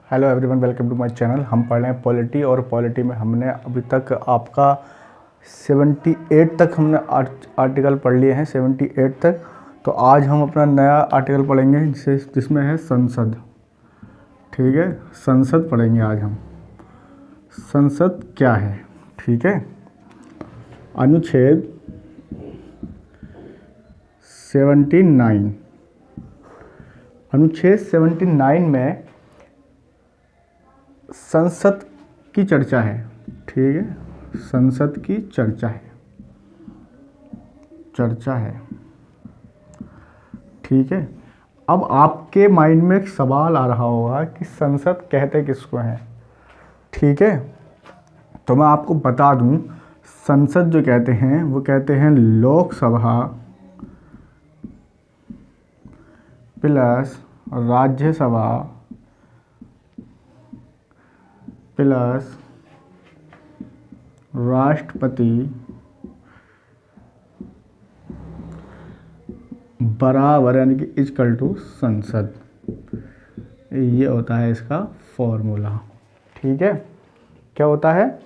Hello everyone, welcome to my channel. हम पढ़ रहे हैं पॉलिटी, और पॉलिटी में हमने अभी तक आपका 78 तक हमने आर्टिकल पढ़ लिए हैं, 78 तक। तो आज हम अपना नया आर्टिकल पढ़ेंगे जिसमें है संसद। ठीक है, संसद पढ़ेंगे आज हम। संसद क्या है? ठीक है, अनुच्छेद 79, अनुच्छेद 79 में संसद की चर्चा है। ठीक है, संसद की चर्चा है। ठीक है, अब आपके माइंड में एक सवाल आ रहा होगा कि संसद कहते किसको हैं। ठीक है, तो मैं आपको बता दूं, संसद जो कहते हैं वो कहते हैं लोकसभा प्लस राज्यसभा प्लस राष्ट्रपति बराबर, यानी कि इक्वल टू संसद। ये होता है इसका फॉर्मूला। ठीक है, क्या होता है?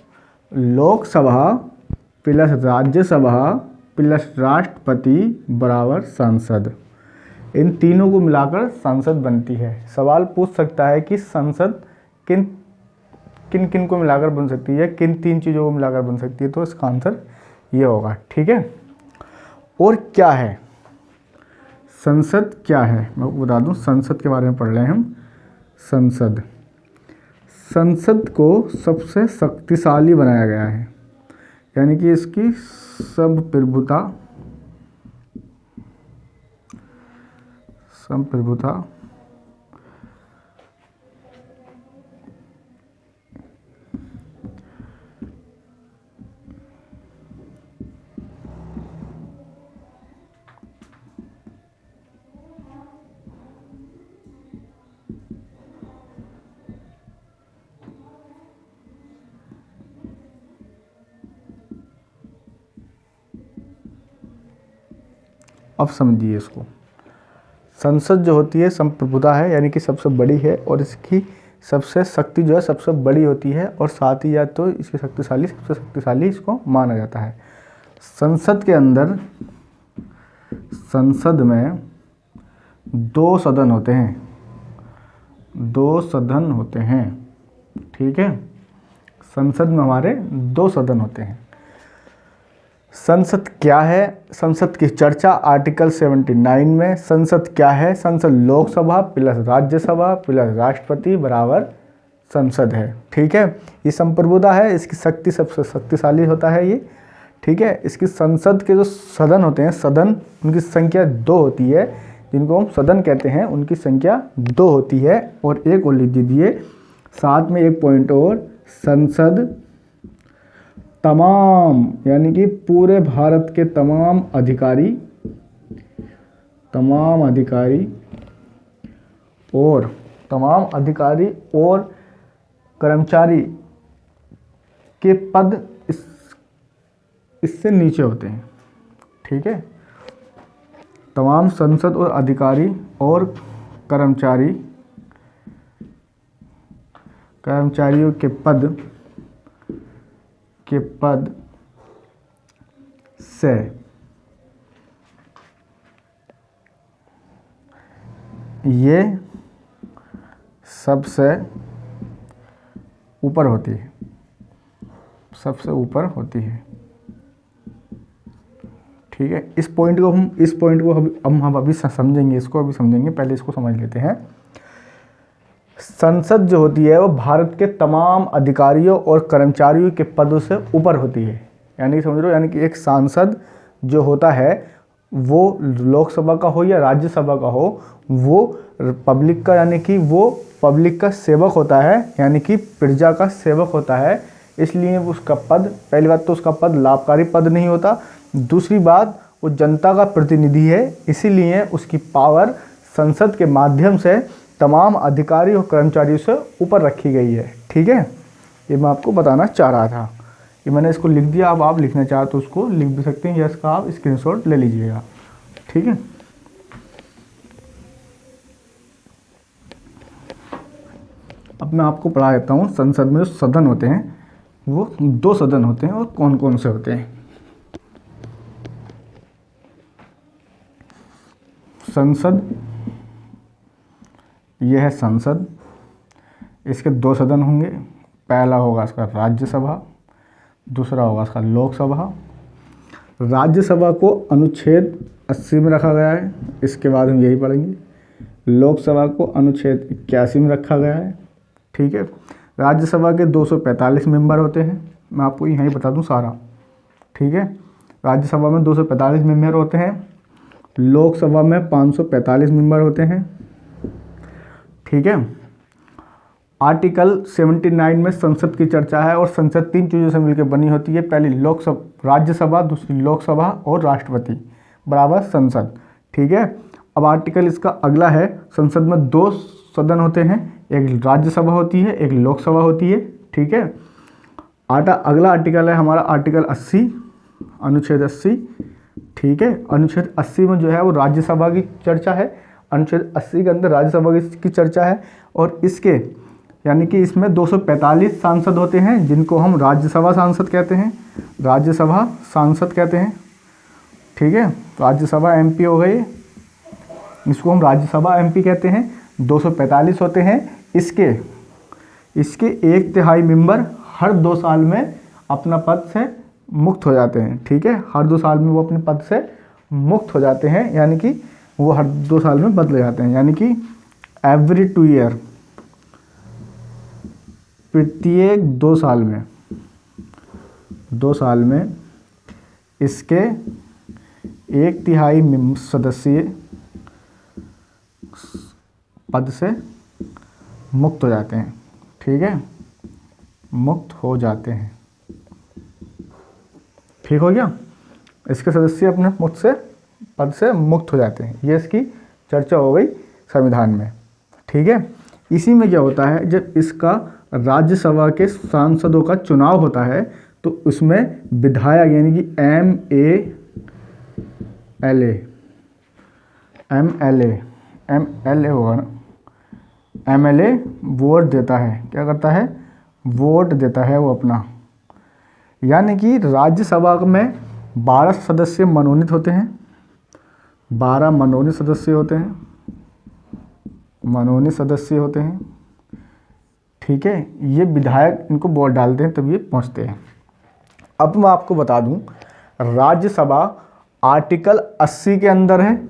लोकसभा प्लस राज्यसभा प्लस राष्ट्रपति बराबर संसद। इन तीनों को मिलाकर संसद बनती है। सवाल पूछ सकता है कि संसद किन किन किन को मिलाकर बन सकती है, किन तीन चीज़ों को मिलाकर बन सकती है, तो इसका आंसर ये होगा। ठीक है, और क्या है संसद? क्या है मैं आपको बता दूं, संसद के बारे में पढ़ रहे हैं हम। संसद को सबसे शक्तिशाली बनाया गया है, यानी कि इसकी संप्रभुता अब समझिए इसको। संसद जो होती है संप्रभुता है, यानी कि सबसे बड़ी है, और इसकी सबसे शक्ति जो है सबसे बड़ी होती है, और साथ ही या तो इसकी सबसे शक्तिशाली इसको माना जाता है। संसद के अंदर, संसद में दो सदन होते हैं। ठीक है, संसद में हमारे दो सदन होते हैं। संसद क्या है? संसद की चर्चा आर्टिकल 79 में। संसद क्या है? संसद लोकसभा प्लस राज्यसभा प्लस राष्ट्रपति बराबर संसद है। ठीक है, ये संप्रभुता है, इसकी शक्ति सबसे शक्तिशाली होता है ये। ठीक है, इसकी संसद के जो सदन होते हैं, सदन, उनकी संख्या 2 होती है, जिनको हम सदन कहते हैं, उनकी संख्या 2 होती है। और एक और लिख दीजिए साथ में एक पॉइंट और, संसद तमाम, यानी कि पूरे भारत के तमाम अधिकारी और कर्मचारी के पद इससे नीचे होते हैं। ठीक है, तमाम संसद और अधिकारी और कर्मचारियों के पद से ये सबसे ऊपर होती है, ठीक है। इस पॉइंट को हम अभी समझेंगे, इसको अभी समझेंगे, पहले इसको समझ लेते हैं। संसद जो होती है वो भारत के तमाम अधिकारियों और कर्मचारियों के पदों से ऊपर होती है, यानी समझ लो, यानी कि एक सांसद जो होता है वो लोकसभा का हो या राज्यसभा का हो, वो पब्लिक का, यानी कि वो पब्लिक का सेवक होता है, यानी कि प्रजा का सेवक होता है। इसलिए उसका पद, पहली बात तो उसका पद लाभकारी पद नहीं होता, दूसरी बात वो जनता का प्रतिनिधि है, इसीलिए उसकी पावर संसद के माध्यम से तमाम अधिकारी और कर्मचारियों से ऊपर रखी गई है। ठीक है, ये मैं आपको बताना चाह रहा था। ये मैंने इसको लिख दिया। अब आप लिखना चाहे तो उसको लिख भी सकते हैं, या इसका आप स्क्रीनशॉट ले लीजिएगा। ठीक है, अब मैं आपको पढ़ा देता हूँ, संसद में जो सदन होते हैं वो 2 सदन होते हैं और कौन कौन से होते हैं। संसद, यह है संसद, इसके 2 सदन होंगे। पहला होगा इसका राज्यसभा, दूसरा होगा इसका लोकसभा। राज्यसभा को अनुच्छेद 80 में रखा गया है, इसके बाद हम यही पढ़ेंगे। लोकसभा को अनुच्छेद 81 में रखा गया है। ठीक है, राज्यसभा के 245 मेंबर होते हैं, मैं आपको यहीं बता दूं सारा। ठीक है, राज्यसभा में 245 मेंबर होते हैं, लोकसभा में 545 मेंबर होते हैं। ठीक है, आर्टिकल 79 में संसद की चर्चा है और संसद 3 चीज़ों से मिलकर बनी होती है। पहली लोकसभा, राज्यसभा, दूसरी लोकसभा और राष्ट्रपति बराबर संसद। ठीक है, अब आर्टिकल इसका अगला है, संसद में 2 सदन होते हैं, एक राज्यसभा होती है, एक लोकसभा होती है। ठीक है, अगला आर्टिकल है हमारा आर्टिकल 80, अनुच्छेद 80। ठीक है, अनुच्छेद 80 में जो है वो राज्यसभा की चर्चा है, अनुच्छेद 80 के अंदर राज्यसभा की चर्चा है। और इसके यानी कि इसमें 245 सांसद होते हैं जिनको हम राज्यसभा सांसद कहते हैं, राज्यसभा सांसद कहते हैं। ठीक है, राज्यसभा एमपी हो गए, इसको हम राज्यसभा एमपी कहते हैं। 245 होते हैं। इसके 1/3 मेंबर हर 2 साल में अपना पद से मुक्त हो जाते हैं। ठीक है, हर 2 साल में वो अपने पद से मुक्त हो जाते हैं, यानी कि वो हर 2 साल में बदले जाते हैं, यानी कि एवरी 2 ईयर, प्रत्येक 2 साल में, 2 साल में इसके 1/3 सदस्य पद से मुक्त हो जाते हैं। ठीक है, मुक्त हो जाते हैं। ठीक हो गया, इसके सदस्य अपने पद से मुक्त हो जाते हैं। ये इसकी चर्चा हो गई संविधान में। ठीक है, इसी में क्या होता है, जब इसका राज्यसभा के सांसदों का चुनाव होता है तो उसमें विधायक यानी कि एमएलए होगा ना, एमएलए वोट देता है। क्या करता है, वोट देता है वो अपना। यानी कि राज्यसभा में 12 सदस्य मनोनीत होते हैं, 12 मनोनीत सदस्य होते हैं, मनोनीत सदस्य होते हैं। ठीक है, ये विधायक इनको वोट डालते हैं तब ये पहुंचते हैं। अब मैं आपको बता दूं, राज्यसभा आर्टिकल 80 के अंदर है,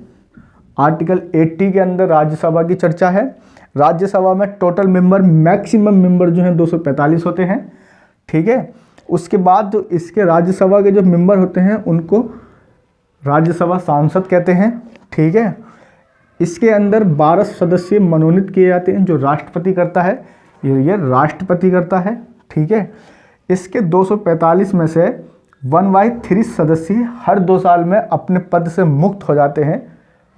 आर्टिकल 80 के अंदर राज्यसभा की चर्चा है। राज्यसभा में टोटल मेंबर, मैक्सिमम मेंबर जो हैं 245 होते हैं। ठीक है, उसके बाद जो इसके राज्यसभा के जो मेंबर होते हैं उनको राज्यसभा सांसद कहते हैं। ठीक है, इसके अंदर 12 सदस्य मनोनीत किए जाते हैं जो राष्ट्रपति करता है, ये राष्ट्रपति करता है। ठीक है, इसके 245 में से 1/3 सदस्य हर 2 साल में अपने पद से मुक्त हो जाते हैं।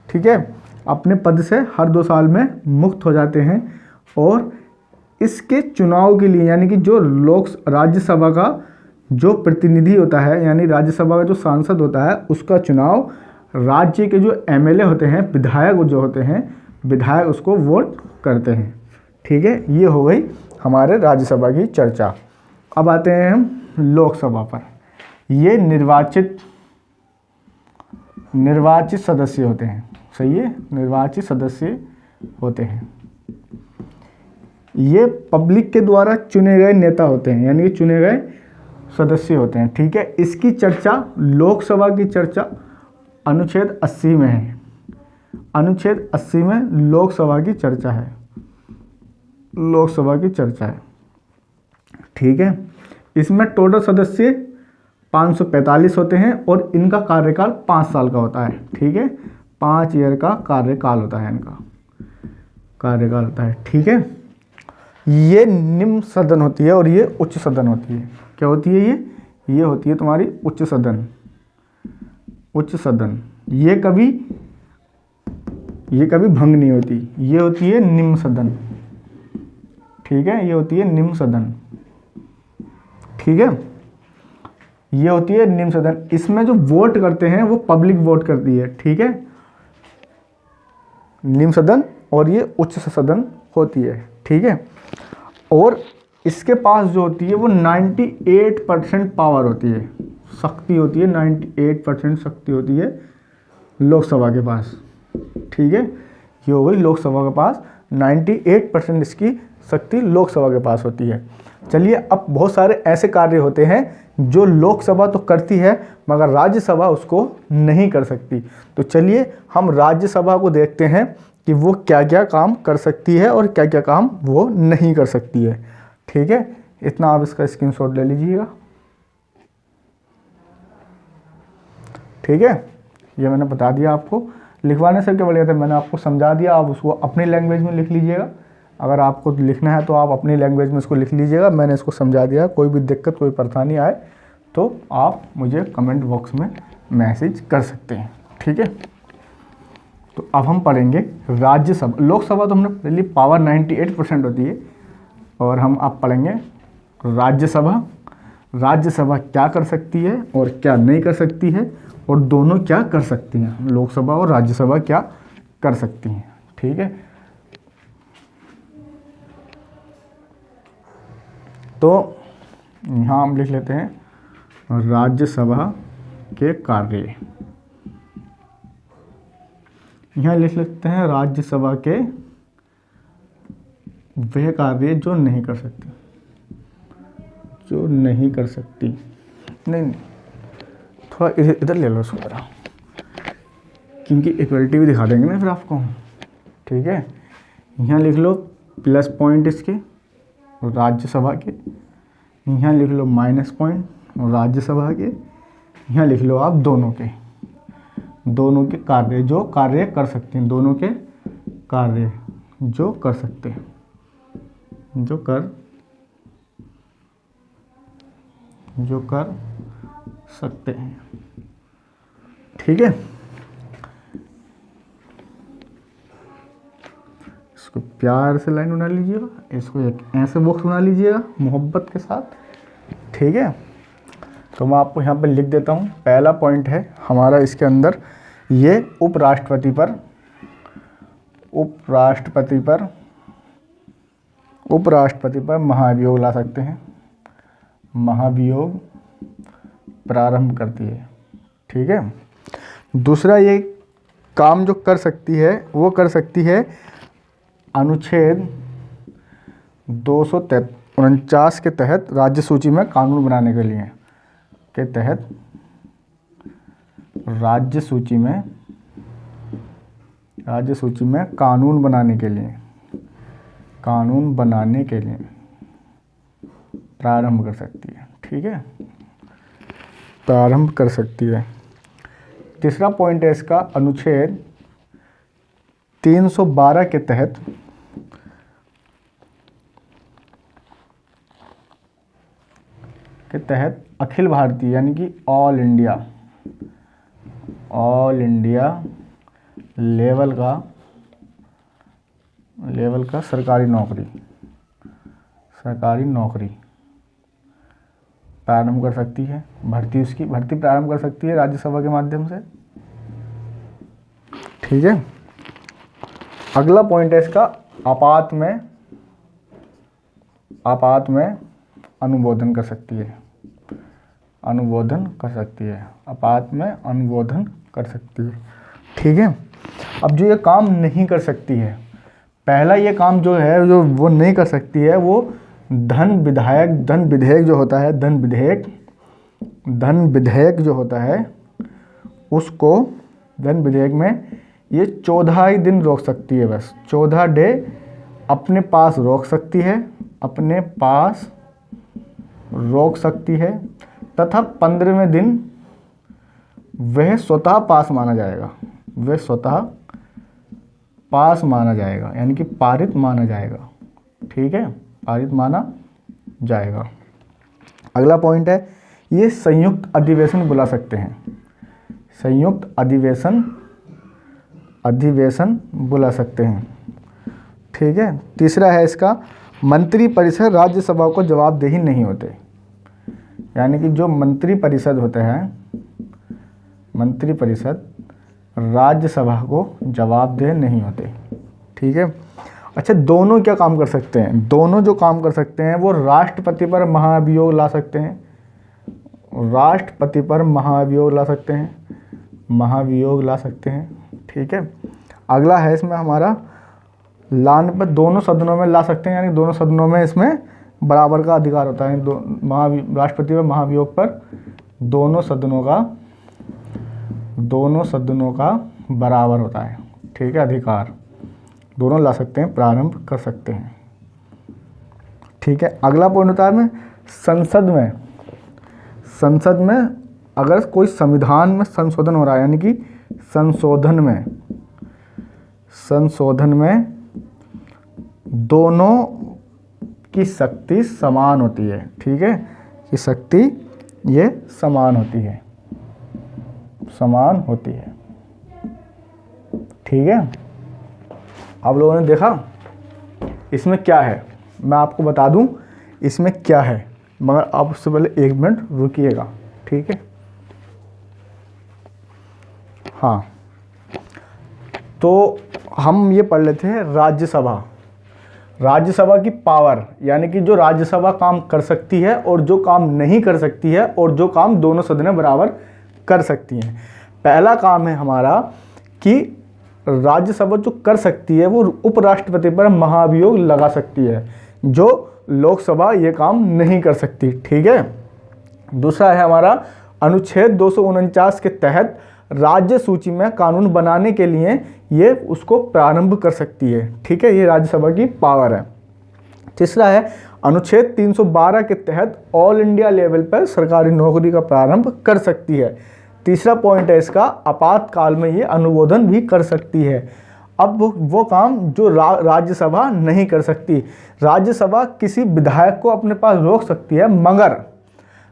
ठीक है, अपने पद से हर 2 साल में मुक्त हो जाते हैं और इसके चुनाव के लिए यानी कि जो राज्यसभा का जो प्रतिनिधि होता है यानी राज्यसभा का जो सांसद होता है उसका चुनाव राज्य के जो एमएलए होते हैं, विधायक जो होते हैं, विधायक उसको वोट करते हैं। ठीक है, ये हो गई हमारे राज्यसभा की चर्चा। अब आते हैं हम लोकसभा पर। ये निर्वाचित सदस्य होते हैं। सही है, निर्वाचित सदस्य होते हैं। ये पब्लिक के द्वारा चुने गए नेता होते हैं यानी कि चुने गए सदस्य होते हैं। ठीक है, इसकी चर्चा, लोकसभा की चर्चा अनुच्छेद 80 में है। अनुच्छेद 80 में लोकसभा की चर्चा है, लोकसभा की चर्चा है। ठीक है, इसमें टोटल सदस्य 545 होते हैं और इनका कार्यकाल 5 साल का होता है। ठीक है, 5 ईयर का कार्यकाल होता है, इनका कार्यकाल होता है। ठीक है, ये निम्न सदन होती है और ये उच्च सदन होती है। क्या होती है ये होती है तुम्हारी उच्च सदन। उच्च सदन ये कभी भंग नहीं होती, ये होती है निम्न सदन। ठीक है, ये होती है निम्न सदन। ठीक है, ये होती है निम्न सदन। इसमें जो वोट करते हैं वो पब्लिक वोट करती है। ठीक है, निम्न सदन और ये उच्च सदन होती है। ठीक है, और इसके पास जो होती है वो 98% पावर होती है, शक्ति होती है, 98% शक्ति होती है लोकसभा के पास। ठीक है, ये हो गई लोकसभा के पास 98% इसकी शक्ति लोकसभा के पास होती है। चलिए, अब बहुत सारे ऐसे कार्य होते हैं जो लोकसभा तो करती है मगर राज्यसभा उसको नहीं कर सकती। तो चलिए हम राज्यसभा को देखते हैं कि वो क्या क्या काम कर सकती है और क्या क्या काम वो नहीं कर सकती है। ठीक है, इतना आप इसका स्क्रीनशॉट ले लीजिएगा। ठीक है, ये मैंने बता दिया आपको, लिखवाने से क्या बढ़िया था, मैंने आपको समझा दिया, आप उसको अपनी लैंग्वेज में लिख लीजिएगा। अगर आपको लिखना है तो आप अपनी लैंग्वेज में इसको लिख लीजिएगा, मैंने इसको समझा दिया। कोई भी दिक्कत, कोई परेशानी आए तो आप मुझे कमेंट बॉक्स में मैसेज कर सकते हैं। ठीक है, तो अब हम पढ़ेंगे राज्यसभा। लोकसभा तो हमने पहले पावर 98% होती है, और हम अब पढ़ेंगे राज्यसभा। राज्यसभा क्या कर सकती है और क्या नहीं कर सकती है, और दोनों क्या कर सकती हैं, लोकसभा और राज्यसभा क्या कर सकती हैं। ठीक है, तो यहाँ हम लिख लेते हैं राज्यसभा के कार्य। यहाँ लिख लेते हैं राज्यसभा के वह कार्य जो नहीं कर सकती, जो नहीं कर सकती। नहीं, थोड़ा इधर ले लो इसको जरा, क्योंकि इक्वलिटी भी दिखा देंगे ना फिर आपको। ठीक है, यहाँ लिख लो प्लस पॉइंट इसके राज्यसभा के, यहाँ लिख लो माइनस पॉइंट राज्यसभा के, यहाँ लिख लो आप दोनों के कार्य जो कार्य कर सकते हैं, दोनों के कार्य जो कर सकते हैं, जो कर सकते हैं। ठीक है, इसको प्यार से लाइन बना लीजिएगा, इसको एक ऐसे बॉक्स बना लीजिएगा मोहब्बत के साथ। ठीक है, तो मैं आपको यहाँ पे लिख देता हूँ। पहला पॉइंट है हमारा इसके अंदर, ये उपराष्ट्रपति पर महाभियोग ला सकते हैं, महाभियोग प्रारंभ करती है। ठीक है, दूसरा ये काम जो कर सकती है वो कर सकती है अनुच्छेद 249 के तहत राज्य सूची में कानून बनाने के लिए, के तहत राज्य सूची में कानून बनाने के लिए प्रारंभ कर सकती है। ठीक है, प्रारंभ कर सकती है। तीसरा पॉइंट है इसका अनुच्छेद 312 के तहत अखिल भारतीय यानी कि ऑल इंडिया लेवल का सरकारी नौकरी प्रारंभ कर सकती है, भर्ती प्रारंभ कर सकती है राज्यसभा के माध्यम से। ठीक है, अगला पॉइंट है इसका आपात में अनुमोदन कर सकती है, आपात में अनुमोदन कर सकती है। ठीक है, अब जो ये काम नहीं कर सकती है, पहला ये काम जो है जो वो नहीं कर सकती है, वो धन विधेयक जो होता है, धन विधेयक जो होता है उसको, धन विधेयक में ये 14 ही दिन रोक सकती है, बस 14 डे अपने पास रोक सकती है, तथा 15वें दिन वह स्वतः पास माना जाएगा, यानी कि पारित माना जाएगा। ठीक है, पारित माना जाएगा। अगला पॉइंट है ये संयुक्त अधिवेशन बुला सकते हैं, संयुक्त अधिवेशन बुला सकते हैं। ठीक है, तीसरा है इसका मंत्रिपरिषद राज्यसभा को जवाबदेही नहीं होते, यानी कि जो मंत्रिपरिषद होते हैं, मंत्रिपरिषद राज्यसभा को जवाबदेह नहीं होते। ठीक है, अच्छा, दोनों क्या काम कर सकते हैं? दोनों जो काम कर सकते हैं वो राष्ट्रपति पर महाभियोग ला सकते हैं, राष्ट्रपति पर महाभियोग ला सकते हैं, महाभियोग ला सकते हैं। ठीक है, अगला है इसमें हमारा लाने पर दोनों सदनों में ला सकते हैं, यानी दोनों सदनों में इसमें बराबर का अधिकार होता है। राष्ट्रपति पर महाभियोग पर दोनों सदनों का बराबर होता है। ठीक है, अधिकार दोनों ला सकते हैं, प्रारंभ कर सकते हैं। ठीक है, अगला पॉइंट होता है संसद में अगर कोई संविधान में संशोधन हो रहा है, यानी कि संशोधन में दोनों की शक्ति समान होती है। ठीक है, कि शक्ति ये समान होती है। ठीक है, आप लोगों ने देखा इसमें क्या है, मैं आपको बता दूं इसमें क्या है, मगर आप उससे पहले 1 मिनट रुकिएगा। ठीक है, हाँ, तो हम ये पढ़ लेते हैं राज्यसभा की पावर, यानी कि जो राज्यसभा काम कर सकती है और जो काम नहीं कर सकती है, और जो काम दोनों सदनें बराबर कर सकती हैं। पहला काम है हमारा कि राज्यसभा जो कर सकती है वो उपराष्ट्रपति पर महाभियोग लगा सकती है, जो लोकसभा ये काम नहीं कर सकती। ठीक है, दूसरा है हमारा अनुच्छेद 249 के तहत राज्य सूची में कानून बनाने के लिए ये उसको प्रारंभ कर सकती है। ठीक है, ये राज्यसभा की पावर है। तीसरा है अनुच्छेद 312 के तहत ऑल इंडिया लेवल पर सरकारी नौकरी का प्रारंभ कर सकती है। तीसरा पॉइंट है इसका, आपातकाल में ये अनुमोदन भी कर सकती है। अब वो काम जो राज्यसभा नहीं कर सकती। राज्यसभा किसी विधायक को अपने पास रोक सकती है, मगर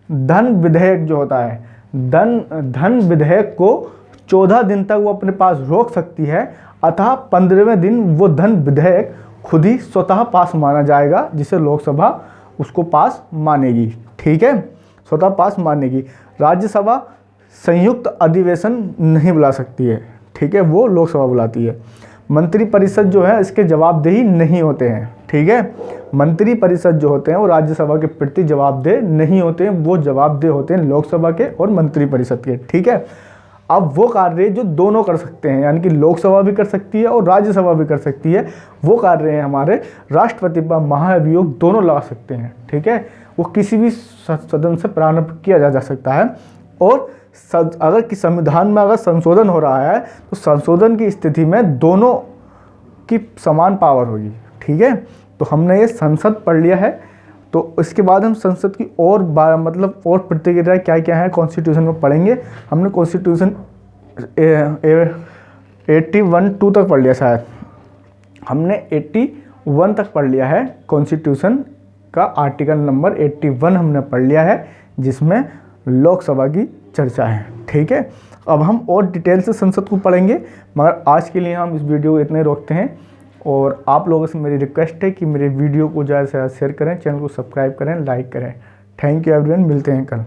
धन विधेयक जो होता है, धन विधेयक को 14 दिन तक वो अपने पास रोक सकती है, अतः 15वें दिन वो धन विधेयक खुद ही स्वतः पास माना जाएगा, जिसे लोकसभा उसको पास मानेगी। ठीक है, स्वतः पास मानेगी। राज्यसभा संयुक्त अधिवेशन नहीं बुला सकती है। ठीक है, वो लोकसभा बुलाती है। मंत्रिपरिषद जो है इसके जवाबदेही नहीं होते हैं। ठीक है, मंत्रिपरिषद जो होते हैं वो राज्यसभा के प्रति जवाबदेह नहीं होते हैं, वो जवाबदेह होते हैं लोकसभा के और मंत्रिपरिषद के। ठीक है, अब वो कार्य जो दोनों कर सकते हैं, यानी कि लोकसभा भी कर सकती है और राज्यसभा भी कर सकती है, वो कार्य हैं हमारे राष्ट्रपति पर महाभियोग दोनों लगा सकते हैं। ठीक है, वो किसी भी सदन से प्रारंभ किया जा सकता है। और अगर कि संविधान में अगर संशोधन हो रहा है तो संशोधन की स्थिति में दोनों की समान पावर होगी। ठीक है, तो हमने ये संसद पढ़ लिया है। तो इसके बाद हम संसद की और प्रतिक्रिया क्या क्या है कॉन्स्टिट्यूशन में पढ़ेंगे। हमने कॉन्स्टिट्यूशन 81-2 तक पढ़ लिया, शायद हमने 81 तक पढ़ लिया है। कॉन्स्टिट्यूशन का आर्टिकल नंबर 81 हमने पढ़ लिया है, जिसमें लोकसभा की चर्चा है। ठीक है, अब हम और डिटेल से संसद को पढ़ेंगे, मगर आज के लिए हम इस वीडियो को इतने रोकते हैं। और आप लोगों से मेरी रिक्वेस्ट है कि मेरे वीडियो को ज़्यादा से ज़्यादा शेयर करें, चैनल को सब्सक्राइब करें, लाइक करें। थैंक यू एवरीवन, मिलते हैं कल।